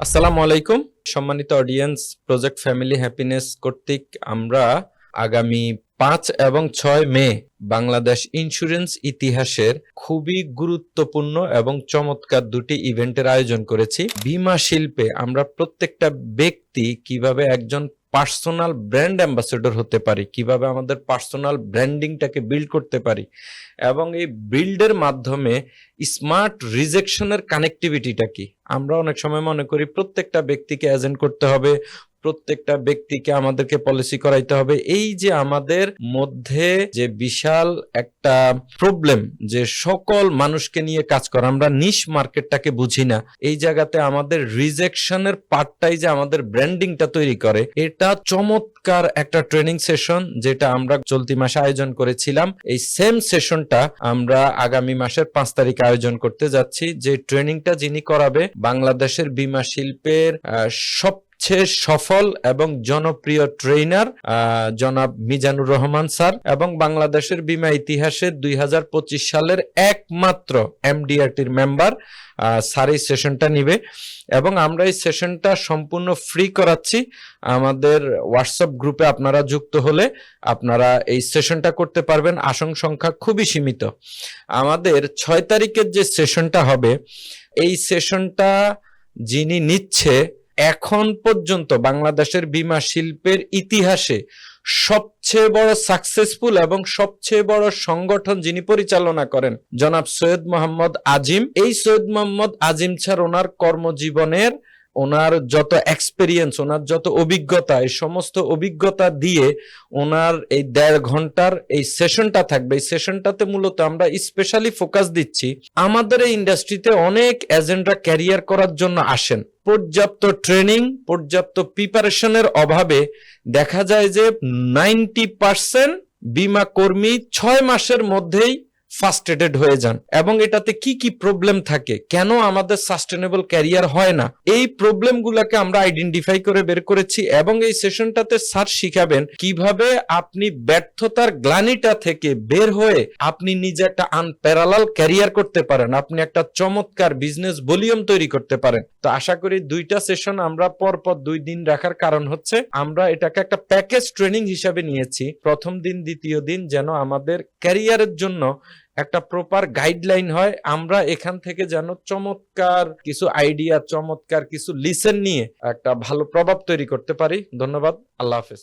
আসসালামু আলাইকুম সম্মানিত অডিয়েন্স। প্রজেক্ট ফ্যামিলি হ্যাপিনেস কর্তৃক আমরা আগামী 5 এবং 6 মে বাংলাদেশ ইন্স্যুরেন্স ইতিহাসের খুবই গুরুত্বপূর্ণ এবং চমৎকার দুটি ইভেন্টের আয়োজন করেছি। বীমা শিল্পে আমরা প্রত্যেকটা ব্যক্তি কিভাবে একজন পার্সোনাল ব্র্যান্ড অ্যাম্বাসেডর হতে পারি, কিভাবে আমাদের পার্সোনাল ব্র্যান্ডিংটাকে বিল্ড করতে পারি এবং এই বিল্ডের মাধ্যমে স্মার্ট রিজেকশনের কানেক্টিভিটিটা কি। আমরা অনেক সময় মনে করি প্রত্যেকটা ব্যক্তিকে এজেন্ট করতে হবে, প্রত্যেকটা ব্যক্তিকে আমাদেরকে পলিসি করাইতে হবে। এই যে আমাদের মধ্যে যে বিশাল একটা প্রবলেম যে সকল মানুষকে নিয়ে কাজ করা, আমরা নিশ মার্কেটটাকে বুঝি না। এই জায়গাতে আমাদের রিজেকশনের পার্টটাই যে আমাদের ব্র্যান্ডিংটা তৈরি করে, এটা চমৎকার একটা ট্রেনিং সেশন যেটা আমরা চলতি মাসে আয়োজন করেছিলাম। এই সেম সেশনটা আমরা আগামী মাসের 5 তারিখ আয়োজন করতে যাচ্ছি। যে ট্রেনিংটা যিনি করাবে বাংলাদেশের বীমা শিল্পের সবচেয়ে সফল এবং জনপ্রিয় ট্রেনার জনাব মিজানুর রহমান স্যার, এবং বাংলাদেশের বীমা ইতিহাসের 2025 সালের একমাত্র এমডিআরটির মেম্বার স্যার এই সেশনটা নিবে। এবং আমরা এই সেশনটা সম্পূর্ণ ফ্রি করাচ্ছি। আমাদের হোয়াটসঅ্যাপ গ্রুপে আপনারা যুক্ত হলে আপনারা এই সেশনটা করতে পারবেন। আসন সংখ্যা খুবই সীমিত। আমাদের 6 তারিখের যে সেশনটা হবে, এই সেশনটা যিনি নিচ্ছে এখন পর্যন্ত বাংলাদেশের বীমা শিল্পের ইতিহাসে সবচেয়ে বড় সাকসেসফুল এবং সবচেয়ে বড় সংগঠন যিনি পরিচালনা করেন জনাব সৈয়দ মোহাম্মদ আজিম। এই সৈয়দ মোহাম্মদ আজিম স্যার ওনার কর্মজীবনের ওনার যত এক্সপেরিয়েন্স, ওনার যত অভিজ্ঞতা, এই সমস্ত অভিজ্ঞতা দিয়ে ওনার এই 1.5 ঘন্টার এই সেশনটা থাকবে। এই সেশনটাতে মূলত আমরা স্পেশালি ফোকাস দিচ্ছি আমাদের এই ইন্ডাস্ট্রিতে অনেক এজেন্টরা ক্যারিয়ার করার জন্য আসেন, পর্যাপ্ত ট্রেনিং পর্যাপ্ত প্রিপারেশনের অভাবে দেখা যায় যে 90% বীমা কর্মী 6 মাসের মধ্যেই ফার্স্টেটেড হয়ে যান। এবং এটাতে কি কি প্রবলেম থাকে, কেন আমাদের সাস্টেনেবল ক্যারিয়ার হয় না, এই প্রবলেমগুলোকে আমরা আইডেন্টিফাই করে বের করেছি। এবং এই সেশনটাতে স্যার শিখাবেন কিভাবে আপনি ব্যর্থতার গ্লানিটা থেকে বের হয়ে আপনি নিজে একটা আনপ্যারালাল ক্যারিয়ার করতে পারেন, আপনি একটা চমৎকার বিজনেস ভলিউম তৈরি করতে পারেন। তো আশা করি 2টা সেশন আমরা পরপর 2 দিন রাখার কারণ হচ্ছে আমরা এটাকে একটা প্যাকেজ ট্রেনিং হিসাবে নিয়েছি। প্রথম দিন দ্বিতীয় দিন যেন আমাদের ক্যারিয়ারের জন্য একটা প্রপার গাইডলাইন হয়, আমরা এখান থেকে যেন চমৎকার কিছু আইডিয়া, চমৎকার কিছু লিসেন নিয়ে একটা ভালো প্রভাব তৈরি করতে পারি। ধন্যবাদ। আল্লাহ হাফেজ।